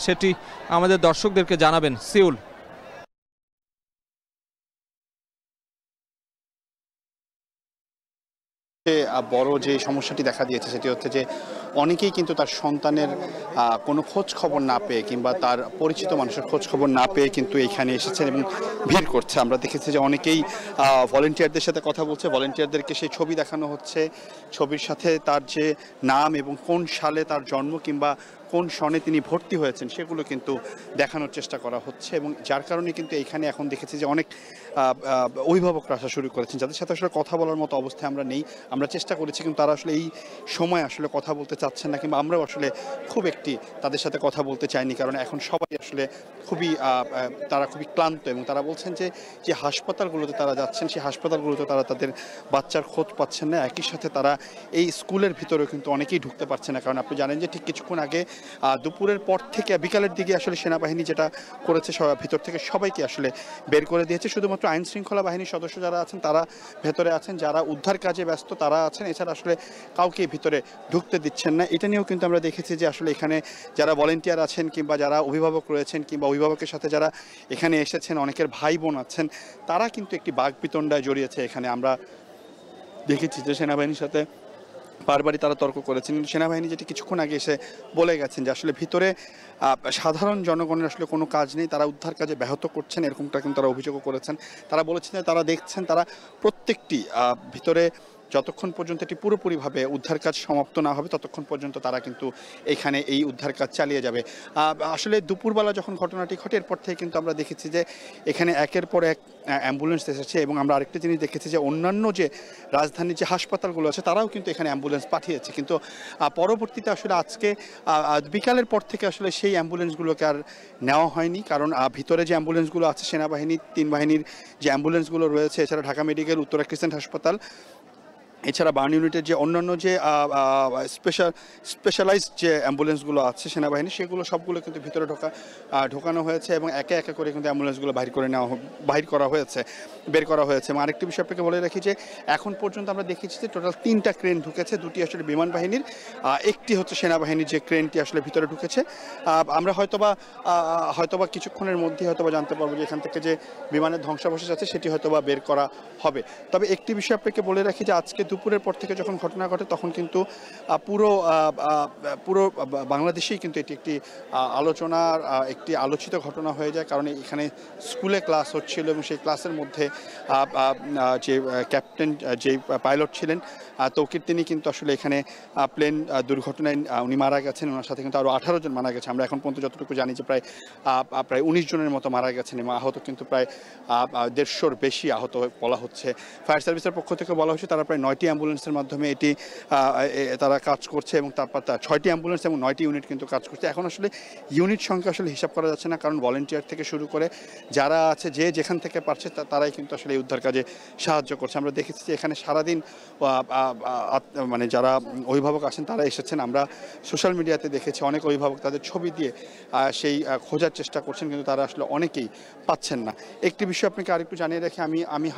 সেটি আমাদের দর্শকদেরকে জানাবেন সিউল। বড় যে সমস্যাটি দেখা দিয়েছে সেটি হচ্ছে যে অনেকেই কিন্তু তার সন্তানের কোনো খোঁজ খবর না পেয়ে কিংবা তার পরিচিত মানুষের খোঁজ খবর না পেয়ে কিন্তু এখানে এসেছেন এবং ভিড় করছে। আমরা দেখেছি যে অনেকেই ভলেন্টিয়ারদের সাথে কথা বলছে, ভলেন্টিয়ারদেরকে সেই ছবি দেখানো হচ্ছে, ছবির সাথে তার যে নাম এবং কোন সালে তার জন্ম কিংবা কোন সনে তিনি ভর্তি হয়েছেন সেগুলো কিন্তু দেখানোর চেষ্টা করা হচ্ছে এবং যার কারণে কিন্তু এইখানে এখন দেখেছি যে অনেক অভিভাবকরা আসা শুরু করেছেন যাদের সাথে আসলে কথা বলার মতো অবস্থায় আমরা নেই। আমরা চেষ্টা করেছি কিন্তু তারা আসলে এই সময় আসলে কথা বলতে চাচ্ছেন না কিংবা আমরাও আসলে খুব একটি তাদের সাথে কথা বলতে চাইনি, কারণ এখন সবাই আসলে তারা খুবই ক্লান্ত এবং তারা বলছেন যে যে হাসপাতালগুলোতে তারা যাচ্ছেন সেই হাসপাতালগুলোতে তারা তাদের বাচ্চার খোঁজ পাচ্ছেন না। একই সাথে তারা এই স্কুলের ভিতরেও কিন্তু অনেকেই ঢুকতে পারছে না, কারণ আপনি জানেন যে ঠিক কিছুক্ষণ আগে দুপুরের পর থেকে বিকালের দিকে আসলে সেনাবাহিনী যেটা করেছে ভিতর থেকে সবাইকে আসলে বের করে দিয়েছে। শুধুমাত্র আইন শৃঙ্খলা বাহিনীর সদস্য যারা আছেন তারা ভেতরে আছেন, যারা উদ্ধার কাজে ব্যস্ত তারা আছেন, এছাড়া আসলে কাউকে ভিতরে ঢুকতে দিচ্ছেন না। এটা নিয়েও কিন্তু আমরা দেখেছি যে আসলে এখানে যারা ভলেন্টিয়ার আছেন কিংবা যারা অভিভাবক রয়েছেন কিংবা অভিভাবকের সাথে যারা এখানে এসেছেন, অনেকের ভাই বোন আছেন, তারা কিন্তু একটি বাকবিতণ্ডায় জড়িয়েছে। এখানে আমরা দেখেছি যে সেনাবাহিনীর সাথে বারবারই তারা তর্ক করেছেন, কিন্তু সেনাবাহিনী যেটি কিছুক্ষণ আগে এসে বলে গেছেন যে আসলে ভিতরে সাধারণ জনগণের আসলে কোনো কাজ নেই, তারা উদ্ধার কাজে ব্যাহত করছেন, এরকমটা কিন্তু তারা অভিযোগও করেছেন। তারা বলেছেন যে তারা দেখছেন, তারা প্রত্যেকটি ভিতরে যতক্ষণ পর্যন্ত এটি পুরোপুরিভাবে উদ্ধার কাজ সমাপ্ত না হবে ততক্ষণ পর্যন্ত তারা কিন্তু এখানে এই উদ্ধার কাজ চালিয়ে যাবে। আসলে দুপুরবেলা যখন ঘটনাটি ঘটে এরপর থেকে কিন্তু আমরা দেখেছি যে এখানে একের পর এক অ্যাম্বুলেন্স এসেছে এবং আমরা আরেকটি জিনিস দেখেছি যে অন্যান্য যে রাজধানীর যে হাসপাতালগুলো আছে তারাও কিন্তু এখানে অ্যাম্বুলেন্স পাঠিয়েছে, কিন্তু পরবর্তীতে আসলে আজকে বিকালের পর থেকে আসলে সেই অ্যাম্বুলেন্সগুলোকে আর নেওয়া হয়নি, কারণ ভিতরে যে অ্যাম্বুলেন্সগুলো আছে সেনাবাহিনীর 3 বাহিনীর যে অ্যাম্বুলেন্সগুলো রয়েছে, এছাড়া ঢাকা মেডিকেল, উত্তরা ক্রিসেন্ট হাসপাতাল, এছাড়া বার্ন ইউনিটের যে অন্যান্য যে স্পেশালাইজড যে অ্যাম্বুলেন্সগুলো আছে সেনাবাহিনী, সেগুলো সবগুলো কিন্তু ভিতরে ঢোকানো হয়েছে এবং একে একে করে কিন্তু অ্যাম্বুলেন্সগুলো বের করা হয়েছে। এবং আরেকটি বিষয় আপনাকে বলে রাখি যে এখন পর্যন্ত আমরা দেখেছি যে টোটাল 3টা ক্রেন ঢুকেছে, 2টি আসলে বিমান বাহিনীর, একটি হচ্ছে সেনাবাহিনীর যে ক্রেনটি আসলে ভিতরে ঢুকেছে। আমরা হয়তোবা কিছুক্ষণের মধ্যে হয়তোবা জানতে পারবো যে এখান থেকে যে বিমানের ধ্বংসাবশেষ আছে সেটি হয়তোবা বের করা হবে। তবে একটি বিষয় আপনাকে বলে রাখি যে আজকে দুপুরের পর থেকে যখন ঘটনা ঘটে তখন কিন্তু পুরো বাংলাদেশেই কিন্তু এটি একটি আলোচনার একটি আলোচিত ঘটনা হয়ে যায়, কারণ এখানে স্কুলে ক্লাস হচ্ছিল এবং সেই ক্লাসের মধ্যে যে ক্যাপ্টেন যে পাইলট ছিলেন তৌকির, তিনি কিন্তু আসলে এখানে প্লেন দুর্ঘটনায় উনি মারা গেছেন। ওনার সাথে কিন্তু আরও 18 জন মারা গেছে। আমরা এখন পর্যন্ত যতটুকু জানি যে প্রায় 19 জনের মতো মারা গেছেন এবং আহত কিন্তু প্রায় 150-র বেশি আহত বলা হচ্ছে। ফায়ার সার্ভিসের পক্ষ থেকে বলা হচ্ছে তারা প্রায় 9টি অ্যাম্বুলেন্সের মাধ্যমে এটি তারা কাজ করছে এবং তারপর 6টি অ্যাম্বুলেন্স এবং 9টি ইউনিট কিন্তু কাজ করছে। এখন আসলে ইউনিট সংখ্যা আসলে হিসাব করা যাচ্ছে না, কারণ ভলেন্টিয়ার থেকে শুরু করে যারা আছে যে যেখান থেকে পারছে তারাই কিন্তু আসলে এই উদ্ধার কাজে সাহায্য করছে। আমরা দেখেছি যে এখানে সারাদিন মানে যারা অভিভাবক আছেন তারা এসেছেন। আমরা সোশ্যাল মিডিয়াতে দেখেছি অনেক অভিভাবক তাদের ছবি দিয়ে সেই খোঁজার চেষ্টা করছেন, কিন্তু তারা আসলে অনেকেই পাচ্ছেন না। একটি বিষয় আপনাকে আরেকটু জানিয়ে রাখি,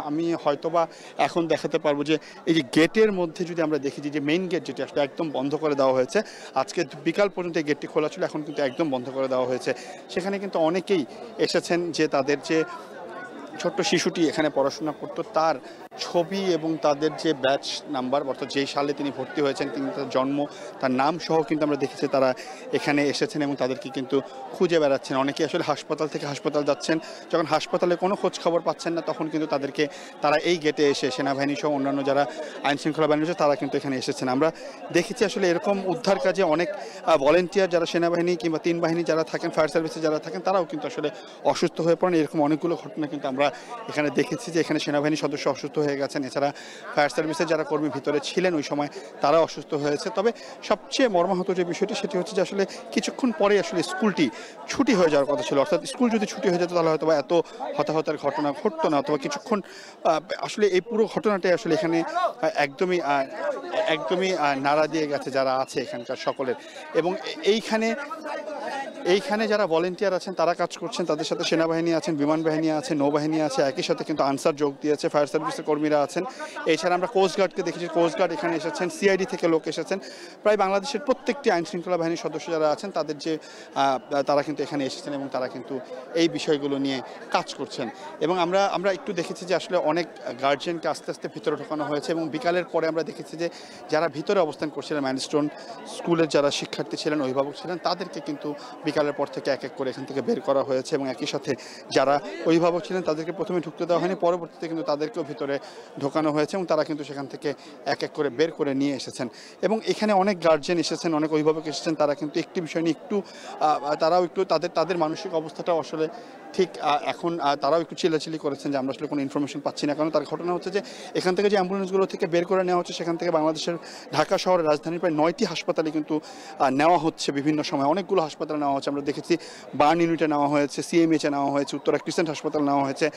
আমি হয়তোবা এখন দেখাতে পারবো যে এই যে গেটের মধ্যে যদি আমরা দেখি যে মেইন গেট যেটি আসলে একদম বন্ধ করে দেওয়া হয়েছে, আজকে বিকাল পর্যন্ত এই গেটটি খোলা ছিল, এখন কিন্তু একদম বন্ধ করে দেওয়া হয়েছে। সেখানে কিন্তু অনেকেই এসেছেন যে তাদের যে ছোট্ট শিশুটি এখানে পড়াশোনা করতো তার ছবি এবং তাদের যে ব্যাচ নাম্বার অর্থাৎ যেই সালে তিনি ভর্তি হয়েছেন, তিনি তার জন্ম, তার নাম সহ কিন্তু আমরা দেখেছি তারা এখানে এসেছেন এবং তাদেরকে কিন্তু খুঁজে বেড়াচ্ছেন। অনেকে আসলে হাসপাতাল থেকে হাসপাতাল যাচ্ছেন, যখন হাসপাতালে কোনো খোঁজ খবর পাচ্ছেন না তখন কিন্তু তারা এই গেটে এসে সেনাবাহিনী সহ অন্যান্য যারা আইন শৃঙ্খলা বাহিনী আছে তারা কিন্তু এখানে এসেছেন। আমরা দেখেছি আসলে এরকম উদ্ধার কাজে অনেক ভলেন্টিয়ার যারা সেনাবাহিনী কিংবা 3 বাহিনী যারা থাকেন, ফায়ার সার্ভিসে যারা থাকেন, তারাও কিন্তু আসলে অসুস্থ হয়ে পড়েন। এরকম অনেকগুলো ঘটনা কিন্তু আমরা এখানে দেখেছি যে এখানে সেনাবাহিনীর সদস্য অসুস্থ হয়ে গেছেন, এছাড়া ফায়ার সার্ভিসের যারা কর্মী ভিতরে ছিলেন ওই সময় তারা অসুস্থ হয়েছে। তবে সবচেয়ে মর্মাহত যে বিষয়টি সেটি হচ্ছে যে আসলে কিছুক্ষণ পরে আসলে স্কুলটি ছুটি হয়ে যাওয়ার কথা ছিল, অর্থাৎ স্কুল যদি ছুটি হয়ে যেত তাহলে হয়তো এত হতাহতের ঘটনা ঘটতো না, অথবা কিছুক্ষণ আসলে এই পুরো ঘটনাটাই আসলে এখানে একদমই নাড়া দিয়ে গেছে যারা আছে এখানকার সকলের। এবং এইখানে এইখানে যারা ভলেন্টিয়ার আছেন তারা কাজ করছেন, তাদের সাথে সেনাবাহিনী আছেন, বিমান বাহিনী আছে, নৌবাহিনী আছে, একই সাথে কিন্তু আনসার যোগ দিয়েছে, ফায়ার সার্ভিসের কর্মীরা আছেন। এছাড়া আমরা কোস্টগার্ডকে দেখেছি, কোস্টগার্ড এখানে এসেছেন, সিআইডি থেকে লোক এসেছেন। প্রায় বাংলাদেশের প্রত্যেকটি আইন শৃঙ্খলা বাহিনীর সদস্য যারা আছেন তাদের যে তারা কিন্তু এখানে এসেছেন এবং তারা কিন্তু এই বিষয়গুলো নিয়ে কাজ করছেন। এবং আমরা একটু দেখেছি যে আসলে অনেক গার্জিয়ানকে আস্তে আস্তে ভিতরে ঢোকানো হয়েছে এবং বিকালের পরে আমরা দেখেছি যে যারা ভিতরে অবস্থান করছিলেন, মাইলস্টোন স্কুলের যারা শিক্ষার্থী ছিলেন, অভিভাবক ছিলেন, তাদেরকে কিন্তু বিকালের পর থেকে এক এক করে এখান থেকে বের করা হয়েছে এবং একই সাথে যারা অভিভাবক ছিলেন তাদেরকে প্রথমে ঢুকতে দেওয়া হয়নি, পরবর্তীতে কিন্তু তাদেরকেও ভিতরে ঢোকানো হয়েছে এবং তারা কিন্তু সেখান থেকে এক এক করে বের করে নিয়ে এসেছেন। এবং এখানে অনেক গার্জিয়ান এসেছেন, অনেক অভিভাবক এসেছেন, তারা কিন্তু একটি বিষয় নিয়ে তারাও একটু তাদের মানসিক অবস্থাটাও আসলে ঠিক এখন তারাও একটু চিল্লাচিল্লি করেছেন যে আমরা আসলে কোনো ইনফরমেশন পাচ্ছি না। কারণ তার ঘটনা হচ্ছে যে এখান থেকে যে অ্যাম্বুলেন্সগুলো থেকে বের করে নেওয়া হচ্ছে সেখান থেকে বাংলাদেশের ঢাকা শহরের রাজধানীর প্রায় 9টি হাসপাতালে কিন্তু নেওয়া হচ্ছে, বিভিন্ন সময় অনেকগুলো হাসপাতালে নেওয়া হচ্ছে। আমরা দেখেছি বার্ন ইউনিটে নেওয়া হয়েছে, সিএমএইচে নেওয়া হয়েছে, উত্তরা ক্রিসেন্ট হাসপাতালে নেওয়া হয়েছে,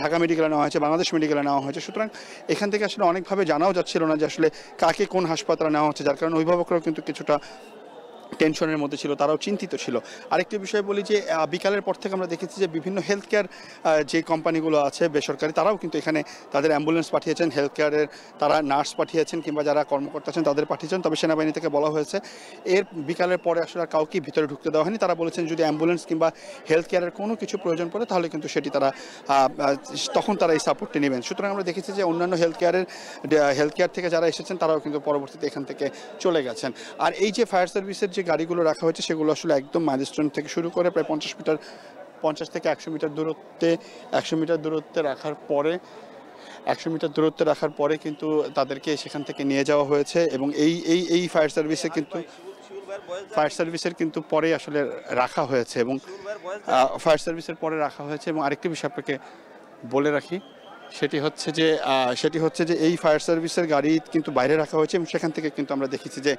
ঢাকা মেডিকেলে নেওয়া হয়েছে, বাংলাদেশ মেডিকেলে নেওয়া হয়েছে। সুতরাং এখান থেকে আসলে অনেকভাবে জানাও যাচ্ছিল না যে আসলে কাকে কোন হাসপাতালে নেওয়া হচ্ছে, যার কারণে অভিভাবকরাও কিন্তু কিছুটা টেনশনের মধ্যে ছিল, তারাও চিন্তিত ছিল। আরেকটি বিষয় বলি যে বিকালের পর থেকে আমরা দেখেছি যে বিভিন্ন হেলথ কেয়ার যে কোম্পানিগুলো আছে বেসরকারি, তারাও কিন্তু এখানে তাদের অ্যাম্বুলেন্স পাঠিয়েছেন, হেলথ কেয়ারের তারা নার্স পাঠিয়েছেন কিংবা যারা কর্মকর্তা আছেন তাদের পাঠিয়েছেন। তবে সেনাবাহিনী থেকে বলা হয়েছে এর বিকালের পরে আসলে আর কাউকে ভিতরে ঢুকতে দেওয়া হয়নি। তারা বলেছেন যদি অ্যাম্বুলেন্স কিংবা হেলথ কেয়ারের কোনো কিছু প্রয়োজন পড়ে তাহলে কিন্তু সেটি তারা তখন তারা এই সাপোর্টটি নেবেন। সুতরাং আমরা দেখেছি যে অন্যান্য হেলথ কেয়ার থেকে যারা এসেছেন তারাও কিন্তু পরবর্তীতে এখান থেকে চলে গেছেন। আর এই যে ফায়ার সার্ভিসের যে গাড়িগুলো রাখা হয়েছে সেগুলো আসলে একদম মাইলস্টোন থেকে শুরু করে প্রায় 50 থেকে 100 মিটার দূরত্বে রাখার পরে 100 মিটার দূরত্বে রাখার পরে কিন্তু তাদেরকে সেখান থেকে নিয়ে যাওয়া হয়েছে। এবং এই ফায়ার সার্ভিসের কিন্তু পরে আসলে রাখা হয়েছে এবং ফায়ার সার্ভিসের পরে রাখা হয়েছে। এবং আরেকটি বিষয় আপনাকে বলে রাখি, সেটি হচ্ছে যে এই ফায়ার সার্ভিসের গাড়ি কিন্তু বাইরে রাখা হয়েছে এবং সেখান থেকে কিন্তু আমরা দেখেছি যে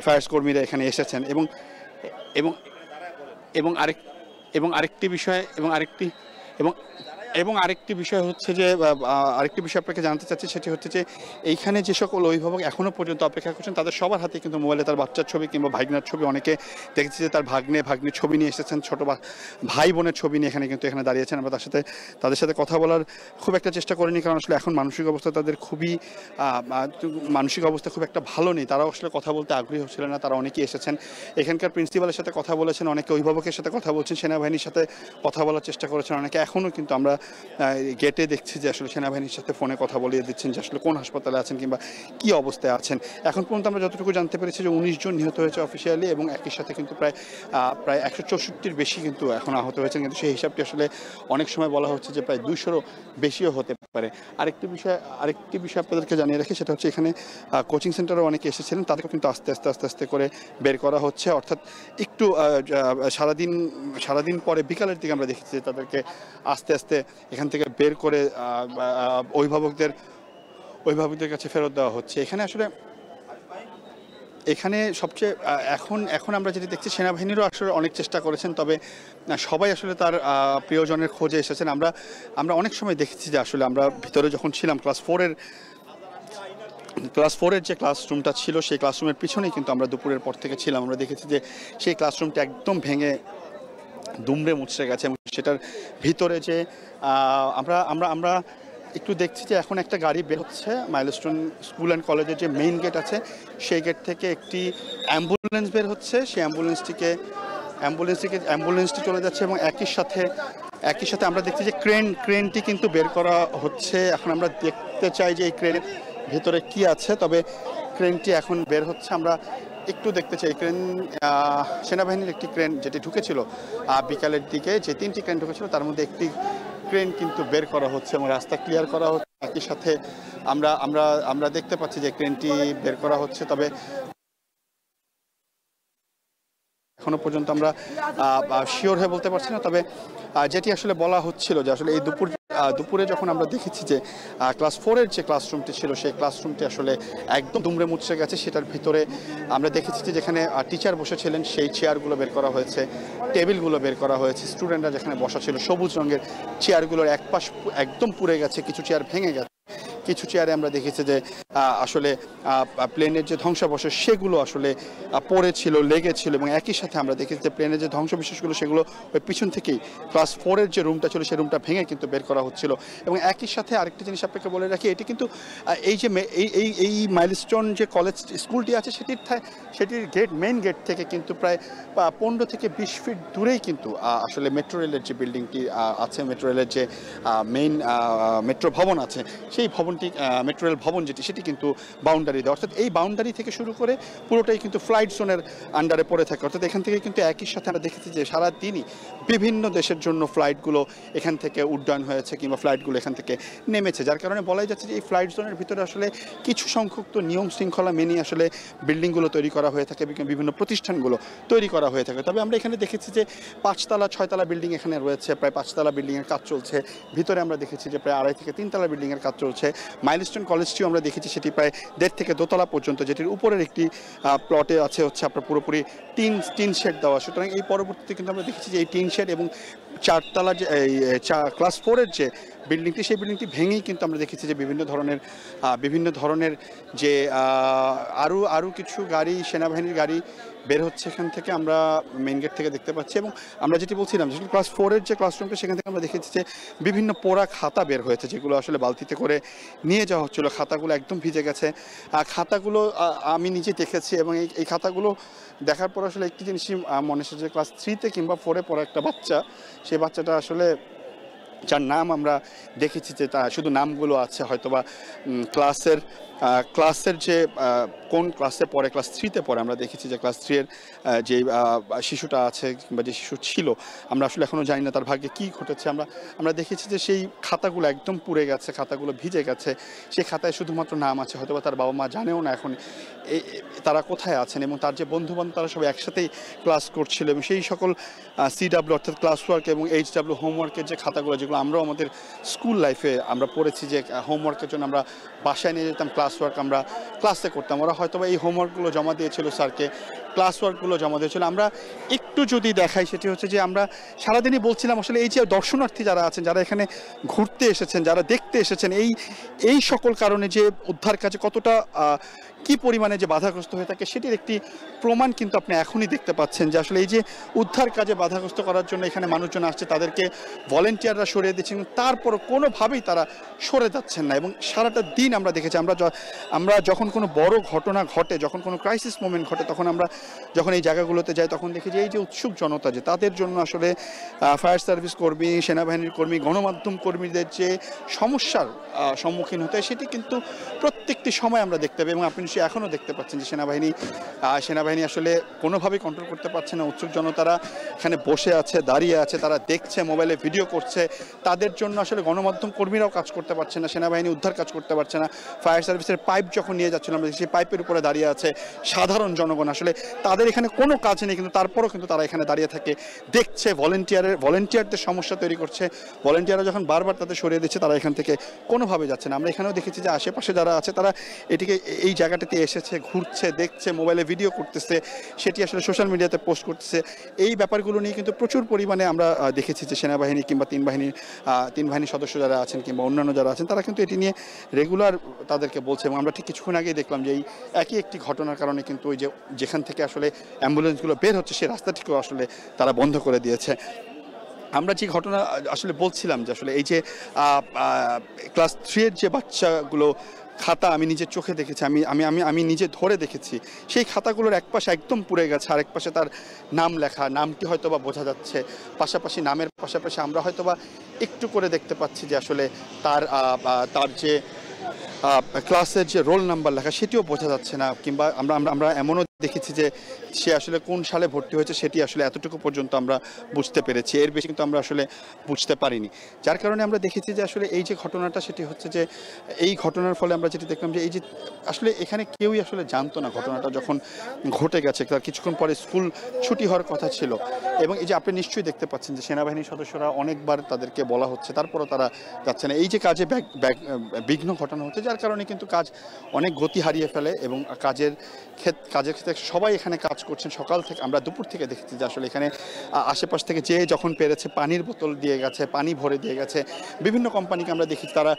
ফায়ার কর্মীরা এখানে এসেছেন। এবং আরেকটি বিষয় হচ্ছে যে আরেকটি বিষয় আপনাকে জানতে চাচ্ছি, সেটি হচ্ছে যে এইখানে যে সকল অভিভাবক এখনও পর্যন্ত অপেক্ষা করছেন তাদের সবার হাতে কিন্তু মোবাইলে তার বাচ্চার ছবি কিংবা ভাগনার ছবি, অনেকে দেখেছি যে তার ভাগ্নির ছবি নিয়ে এসেছেন, ছোটো ভাই বোনের ছবি নিয়ে এখানে দাঁড়িয়েছেন। আমরা তাদের সাথে কথা বলার খুব একটা চেষ্টা করিনি, কারণ আসলে এখন মানসিক অবস্থা তাদের মানসিক অবস্থা খুব একটা ভালো নেই। তারাও আসলে কথা বলতে আগ্রহী হচ্ছিলেন না। তারা অনেকেই এসেছেন, এখানকার প্রিন্সিপালের সাথে কথা বলেছেন, অনেকে অভিভাবকের সাথে কথা বলছেন, সেনাবাহিনীর সাথে কথা বলার চেষ্টা করেছেন, অনেকে এখনও কিন্তু আমরা গেটে দেখছি যে আসলে সেনাবাহিনীর সাথে ফোনে কথা বলিয়ে দিচ্ছেন যে আসলে কোন হাসপাতালে আছেন কিংবা কী অবস্থায় আছেন। এখন পর্যন্ত আমরা যতটুকু জানতে পেরেছি যে 19 জন নিহত হয়েছে অফিসিয়ালি এবং একই সাথে কিন্তু প্রায় 164-র বেশি কিন্তু এখন আহত হয়েছেন। কিন্তু সেই হিসাবটি আসলে অনেক সময় বলা হচ্ছে যে প্রায় 200-রও বেশিও হতে পারে। আরেকটি বিষয় আপনাদেরকে জানিয়ে রাখি, সেটা হচ্ছে এখানে কোচিং সেন্টারে অনেকে এসেছিলেন, তাদেরকে কিন্তু আস্তে আস্তে করে বের করা হচ্ছে। অর্থাৎ একটু সারাদিন পরে বিকালের দিকে আমরা দেখেছি যে তাদেরকে আস্তে আস্তে এখান থেকে বের করে অভিভাবকদের কাছে ফেরত দেওয়া হচ্ছে। এখানে সবচেয়ে এখন আমরা যেটি দেখছি, সেনাবাহিনীরও আসলে অনেক চেষ্টা করেছেন, তবে সবাই আসলে তার প্রিয়জনের খোঁজে এসেছেন। আমরা অনেক সময় দেখেছি যে আসলে আমরা ভিতরে যখন ছিলাম ক্লাস 4-এর যে ক্লাসরুমটা ছিল সেই ক্লাসরুমের পিছনেই কিন্তু আমরা দুপুরের পর থেকে ছিলাম। আমরা দেখেছি যে সেই ক্লাসরুমটা একদম ভেঙে দুমড়ে মুচড়ে গেছে এবং সেটার ভিতরে যে আমরা একটু দেখছি যে এখন একটা গাড়ি বের হচ্ছে মাইলস্টোন স্কুল অ্যান্ড কলেজের যে মেইন গেট আছে সেই গেট থেকে একটি অ্যাম্বুলেন্স বের হচ্ছে। সেই অ্যাম্বুলেন্সটি চলে যাচ্ছে এবং একই সাথে আমরা দেখছি যে ক্রেনটি কিন্তু বের করা হচ্ছে। এখন আমরা দেখতে চাই যে এই ক্রেনের ভিতরে কি আছে, তবে ক্রেনটি এখন বের হচ্ছে। আমরা একটু দেখতে চাই ক্রেন, সেনাবাহিনীর একটি ক্রেন যেটি ঢুকেছিল বিকালের দিকে, যে 3টি ক্রেন ঢুকেছিল তার মধ্যে একটি ক্রেন কিন্তু বের করা হচ্ছে এবং রাস্তা ক্লিয়ার করা হচ্ছে। একই সাথে আমরা দেখতে পাচ্ছি যে ক্রেনটি বের করা হচ্ছে, তবে এখনো পর্যন্ত আমরা শিওর হয়ে বলতে পারছি না। তবে যেটি আসলে বলা হচ্ছিল যে আসলে এই দুপুরে যখন আমরা দেখেছি যে ক্লাস 4-এর যে ক্লাসরুমটি ছিল সেই ক্লাসরুমটি আসলে একদম দুমড়ে মুচড়ে গেছে। সেটার ভিতরে আমরা দেখেছি যে যেখানে টিচার বসেছিলেন সেই চেয়ারগুলো বের করা হয়েছে, টেবিলগুলো বের করা হয়েছে, স্টুডেন্টরা যেখানে বসা ছিল সবুজ রঙের চেয়ারগুলোর এক পাশ একদম পুড়ে গেছে, কিছু চেয়ার ভেঙে গেছে। কিছু চেয়ারে আমরা দেখেছি যে আসলে প্লেনের যে ধ্বংসাবশেষ সেগুলো আসলে পড়েছিল, লেগেছিল, এবং একই সাথে আমরা দেখেছি যে প্লেনের যে ধ্বংসাবশেষগুলো সেগুলো ওই পিছন থেকেই ক্লাস 4-এর যে রুমটা ছিল সেই রুমটা ভেঙে কিন্তু বের করা হচ্ছিল। এবং একই সাথে আরেকটি জিনিস আপনাকে বলে রাখি, এটি কিন্তু এই যে এই মাইলস্টোন যে কলেজ স্কুলটি আছে সেটির মেইন গেট থেকে কিন্তু প্রায় 15 থেকে 20 ফিট দূরেই কিন্তু আসলে মেট্রো রেলের যে বিল্ডিংটি আছে, মেট্রো রেলের যে মেইন মেট্রো ভবন আছে, সেই ভবনটি মেট্রো রেল ভবন সেটি কিন্তু বাউন্ডারি দেওয়া, অর্থাৎ এই বাউন্ডারি থেকে শুরু করে পুরোটাই কিন্তু ফ্লাইট জোনের আন্ডারে পড়ে থাকে। অর্থাৎ এখান থেকে কিন্তু একই সাথে আমরা দেখেছি যে সারাদিনই বিভিন্ন দেশের জন্য ফ্লাইটগুলো এখান থেকে উড্ডয়ন হয়েছে কিংবা ফ্লাইটগুলো এখান থেকে নেমেছে, যার কারণে বলাই যাচ্ছে যে এই ফ্লাইট জোনের ভিতরে আসলে কিছু সংখ্যক তো নিয়ম শৃঙ্খলা মেনে আসলে বিল্ডিংগুলো তৈরি করা হয়ে থাকে, বিভিন্ন প্রতিষ্ঠানগুলো তৈরি করা হয়ে থাকে। তবে আমরা এখানে দেখেছি যে 5তলা 6তলা বিল্ডিং এখানে রয়েছে, প্রায় 5তলা বিল্ডিংয়ের কাজ চলছে। ভিতরে আমরা দেখেছি যে প্রায় 2.5 থেকে 3তলা বিল্ডিংয়ের কাজ চলছে। মাইলস্টোন কলেজটিও আমরা দেখেছি সেটি প্রায় 1.5 থেকে 2তলা পর্যন্ত, যেটির উপরের একটি প্লটে আছে আপনার পুরোপুরি টিন শেড দেওয়া। সুতরাং এই পরবর্তীতে কিন্তু আমরা দেখেছি যে এই টিন শেড এবং 4তলা যে ক্লাস 4-এর যে বিল্ডিংটি, সেই বিল্ডিংটি ভেঙেই কিন্তু আমরা দেখেছি যে বিভিন্ন ধরনের যে আরও কিছু গাড়ি, সেনাবাহিনীর গাড়ি বের হচ্ছে এখান থেকে, আমরা মেইন গেট থেকে দেখতে পাচ্ছি। এবং আমরা যেটি বলছিলাম যে ক্লাস 4-এর যে ক্লাসরুমটা, সেখান থেকে আমরা দেখেছি যে বিভিন্ন পোড়া খাতা বের হয়েছে, যেগুলো আসলে বালতিতে করে নিয়ে যাওয়া হচ্ছিলো। খাতাগুলো একদম ভিজে গেছে। খাতাগুলো আমি নিজে দেখেছি, এবং এই খাতাগুলো দেখার পর আসলে একটি জিনিসই মনে এসেছে যে ক্লাস 3-তে কিংবা 4-এ পড়া একটা বাচ্চা, সেই বাচ্চাটা আসলে যার নাম আমরা দেখেছি যে তা শুধু নামগুলো আছে, হয়তোবা ক্লাসের যে কোন ক্লাসে পড়ে, ক্লাস 3-তে পড়ে। আমরা দেখেছি যে ক্লাস 3-এর যে শিশুটা আছে কিংবা যে শিশু ছিল, আমরা আসলে এখনও জানি না তার ভাগ্যে কী ঘটেছে। আমরা দেখেছি যে সেই খাতাগুলো একদম পুড়ে গেছে, খাতাগুলো ভিজে গেছে। সেই খাতায় শুধুমাত্র নাম আছে, হয়তোবা তার বাবা মা জানেও না এখন তারা কোথায় আছেন, এবং তার যে বন্ধুবান্ধব তারা সবাই একসাথেই ক্লাস করছিল। এবং সেই সকল CW অর্থাৎ ক্লাস ওয়ার্ক এবং HW হোমওয়ার্কের যে খাতাগুলো, যেগুলো আমরাও আমাদের স্কুল লাইফে আমরা পড়েছি যে হোমওয়ার্কের জন্য আমরা বাসায় নিয়ে যেতাম, ক্লাস ওয়ার্ক আমরা ক্লাসে করতাম, ওরা হয়তো এই হোমওয়ার্কগুলো জমা দিয়েছিল স্যারকে, ক্লাস ওয়ার্কগুলো জমা দিয়েছিল। আমরা একটু যদি দেখাই, সেটি হচ্ছে যে আমরা সারাদিনই বলছিলাম আসলে এই যে দর্শনার্থী যারা আছেন, যারা এখানে ঘুরতে এসেছেন, যারা দেখতে এসেছেন, এই সকল কারণে যে উদ্ধার কাজে কতটা কি পরিমাণে যে বাধাগ্রস্ত হয়ে থাকে, সেটির একটি প্রমাণ কিন্তু আপনি এখনই দেখতে পাচ্ছেন যে আসলে এই যে উদ্ধার কাজে বাধাগ্রস্ত করার জন্য এখানে মানুষজন আসছে, তাদেরকে ভলেন্টিয়াররা সরিয়ে দিচ্ছেন, তারপরও কোনোভাবেই তারা সরে যাচ্ছেন না। এবং সারাটা দিন আমরা দেখেছি, আমরা যখন কোনো বড় ঘটনা ঘটে, যখন কোনো ক্রাইসিস মোমেন্ট ঘটে, তখন আমরা যখন এই জায়গাগুলোতে যাই, তখন দেখি যে এই যে উৎসুক জনতা, যে তাদের জন্য আসলে ফায়ার সার্ভিস কর্মী, সেনাবাহিনীর কর্মী, গণমাধ্যম কর্মীদের যে সমস্যার সম্মুখীন হতে হয়, সেটি কিন্তু প্রত্যেকটি সময় আমরা দেখতে পাই। এবং আপনি নিশ্চয়ই এখনও দেখতে পাচ্ছেন যে সেনাবাহিনী আসলে কোনোভাবেই কন্ট্রোল করতে পারছে না। উৎসুক জনতারা এখানে বসে আছে, দাঁড়িয়ে আছে, তারা দেখছে, মোবাইলে ভিডিও করছে। তাদের জন্য আসলে গণমাধ্যম কর্মীরাও কাজ করতে পারছে না, সেনাবাহিনী উদ্ধার কাজ করতে পারছে না। ফায়ার সার্ভিসের পাইপ যখন নিয়ে যাচ্ছিলাম, আমরা সেই পাইপের উপরে দাঁড়িয়ে আছে সাধারণ জনগণ। আসলে তাদের এখানে কোনো কাজ নেই, কিন্তু তারপরও কিন্তু তারা এখানে দাঁড়িয়ে থাকে, দেখছে, ভলেন্টিয়ারদের সমস্যা তৈরি করছে। ভলেন্টিয়াররা যখন বারবার তাদের সরিয়ে দিচ্ছে, তারা এখান থেকে কোনোভাবে যাচ্ছে না। আমরা এখানেও দেখেছি যে আশেপাশে যারা আছে, তারা এই জায়গাটাতে এসেছে, ঘুরছে, দেখছে, মোবাইলে ভিডিও করতেছে, সেটি আসলে সোশ্যাল মিডিয়াতে পোস্ট করতেছে। এই ব্যাপারগুলো নিয়ে কিন্তু প্রচুর পরিমাণে আমরা দেখেছি যে সেনাবাহিনী কিংবা তিন বাহিনীর সদস্য যারা আছেন কিংবা অন্যান্য যারা আছেন, তারা কিন্তু এটি নিয়ে রেগুলার তাদেরকে বলছে। এবং আমরা ঠিক কিছুক্ষণ আগেই দেখলাম যে এই একই একটি ঘটনার কারণে কিন্তু ওই যেখান থেকে আসলে অ্যাম্বুলেন্সগুলো বের হচ্ছে, সেই রাস্তাটিকেও আসলে তারা বন্ধ করে দিয়েছে। আমরা যে ঘটনা আসলে বলছিলাম যে আসলে এই যে ক্লাস 3-এর যে বাচ্চাগুলো খাতা আমি নিজের চোখে দেখেছি, আমি নিজে ধরে দেখেছি, সেই খাতাগুলোর এক পাশে একদম পুড়ে গেছে, আরেক পাশে তার নাম লেখা, নামটি হয়তো বা বোঝা যাচ্ছে, পাশাপাশি নামের পাশাপাশি আমরা হয়তো বা একটু করে দেখতে পাচ্ছি যে আসলে তার যে ক্লাসের যে রোল নাম্বার লেখা, সেটিও বোঝা যাচ্ছে না। কিংবা আমরা এমনও দেখেছি যে সে আসলে কোন সালে ভর্তি হয়েছে, সেটি আসলে এতটুকু পর্যন্ত আমরা বুঝতে পেরেছি, এর বেশি কিন্তু আমরা আসলে বুঝতে পারিনি। যার কারণে আমরা দেখেছি যে আসলে এই যে ঘটনাটা, সেটি হচ্ছে যে এই ঘটনার ফলে আমরা যেটি দেখলাম যে এই যে আসলে এখানে কেউই আসলে জানতো না ঘটনাটা যখন ঘটে গেছে, তার কিছুক্ষণ পরে স্কুল ছুটি হওয়ার কথা ছিল। এবং এই যে আপনি নিশ্চয়ই দেখতে পাচ্ছেন যে সেনাবাহিনীর সদস্যরা অনেকবার তাদেরকে বলা হচ্ছে, তারপরও তারা যাচ্ছে না। এই যে কাজে বিঘ্ন ঘটানো হচ্ছে, যার কারণে কিন্তু কাজ অনেক গতি হারিয়ে ফেলে এবং কাজের ক্ষেত্রে থেকে সবাই এখানে কাজ করছেন সকাল থেকে। আমরা দুপুর থেকে দেখেছি যে আসলে এখানে আশেপাশ থেকে যে যখন পেরেছে পানির বোতল দিয়ে গেছে, পানি ভরে দিয়ে গেছে। বিভিন্ন কোম্পানিকে আমরা দেখি তারা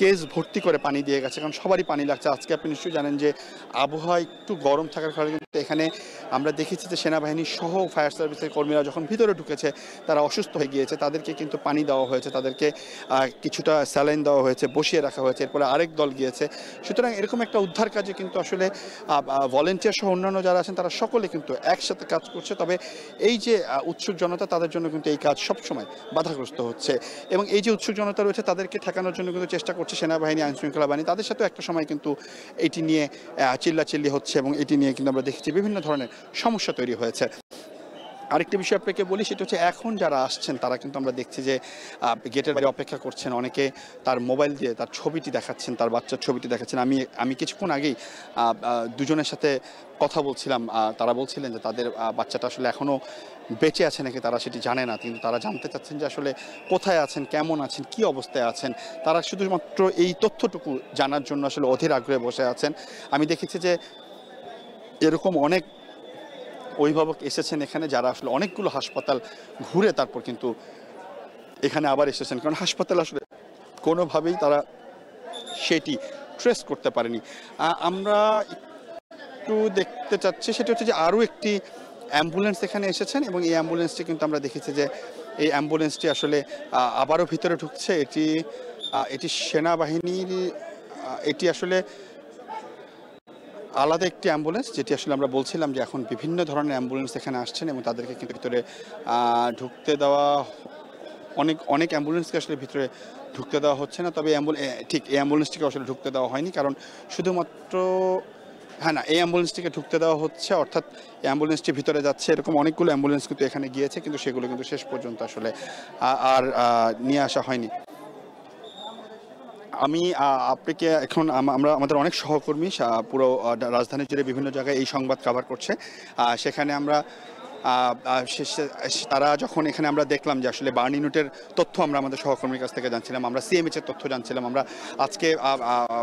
কেস ভর্তি করে পানি দিয়ে গেছে, কারণ সবারই পানি লাগছে। আজকে আপনি নিশ্চয়ই জানেন যে আবহাওয়া একটু গরম থাকার কারণে কিন্তু এখানে আমরা দেখেছি যে সেনাবাহিনী সহ ফায়ার সার্ভিসের কর্মীরা যখন ভিতরে ঢুকেছে তারা অসুস্থ হয়ে গিয়েছে, তাদেরকে কিন্তু পানি দেওয়া হয়েছে, তাদেরকে কিছুটা স্যালাইন দেওয়া হয়েছে, বসিয়ে রাখা হয়েছে, এরপরে আরেক দল গিয়েছে। সুতরাং এরকম একটা উদ্ধার কাজে কিন্তু আসলে ভলেন্টিয়ার সহ অন্যান্য যারা আছেন তারা সকলে কিন্তু একসাথে কাজ করছে। তবে এই যে উৎসুক জনতা, তাদের জন্য কিন্তু এই কাজ সবসময় বাধাগ্রস্ত হচ্ছে, এবং এই যে উৎসুক জনতা রয়েছে তাদেরকে ঠেকানোর জন্য কিন্তু চেষ্টা করছে সেনাবাহিনী, আইনশৃঙ্খলা বাহিনী। তাদের সাথেও একটা সময় কিন্তু এটি নিয়ে চিল্লাচিল্লি হচ্ছে, এবং এটি নিয়ে কিন্তু আমরা দেখেছি বিভিন্ন ধরনের সমস্যা তৈরি হয়েছে। আরেকটি বিষয় আপনাকে বলি, সেটা হচ্ছে এখন যারা আসছেন তারা কিন্তু আমরা দেখছি যে গেটের বাইরে অপেক্ষা করছেন। অনেকে তার মোবাইল দিয়ে তার ছবিটি দেখাচ্ছেন, তার বাচ্চার ছবিটি দেখাচ্ছেন। আমি কিছুক্ষণ আগেই দুজনের সাথে কথা বলছিলাম, তারা বলছিলেন যে তাদের বাচ্চাটা আসলে এখনও বেঁচে আছে নাকি তারা সেটি জানে না, কিন্তু তারা জানতে চাচ্ছেন যে আসলে কোথায় আছেন, কেমন আছেন, কি অবস্থায় আছেন। তারা শুধুমাত্র এই তথ্যটুকু জানার জন্য আসলে অধীর আগ্রহে বসে আছেন। আমি দেখেছি যে এরকম অনেক অভিভাবক এসেছেন এখানে, যারা আসলে অনেকগুলো হাসপাতাল ঘুরে তারপর কিন্তু এখানে আবার এসেছেন, কারণ হাসপাতাল আসলে কোনোভাবেই তারা সেটি ট্রেস করতে পারেনি। আমরা একটু দেখতে চাচ্ছি সেটা হচ্ছে যে আরও একটি অ্যাম্বুলেন্স এখানে এসেছেন, এবং এই অ্যাম্বুলেন্সটি কিন্তু আমরা দেখেছি যে এই অ্যাম্বুলেন্সটি আসলে আবারও ভিতরে ঢুকছে। এটি সেনাবাহিনীর, এটি আসলে আলাদা একটি অ্যাম্বুলেন্স, যেটি আসলে আমরা বলছিলাম যে এখন বিভিন্ন ধরনের অ্যাম্বুলেন্স এখানে আসছেন, এবং তাদেরকে কিন্তু ভিতরে ঢুকতে দেওয়া, অনেক অ্যাম্বুলেন্সকে আসলে ভিতরে ঢুকতে দেওয়া হচ্ছে না। তবে ঠিক এই অ্যাম্বুলেন্সটিকে আসলে ঢুকতে দেওয়া হয়নি, কারণ শুধুমাত্র এই অ্যাম্বুলেন্সটিকে ঢুকতে দেওয়া হচ্ছে, অর্থাৎ অ্যাম্বুলেন্সটি ভিতরে যাচ্ছে। এরকম অনেকগুলো অ্যাম্বুলেন্স কিন্তু এখানে গিয়েছে, কিন্তু সেগুলো কিন্তু শেষ পর্যন্ত আসলে আর নিয়ে আসা হয়নি। আমি আপনাকে এখন আমাদের অনেক সহকর্মী পুরো রাজধানী জুড়ে বিভিন্ন জায়গায় এই সংবাদ কভার করছে। সেখানে আমরা তারা যখন এখানে আমরা দেখলাম যে আসলে বার্ন ইউনিটের তথ্য আমরা আমাদের সহকর্মীর কাছ থেকে জানছিলাম, আমরা সিএমএইচের তথ্য জানছিলাম। আমরা আজকে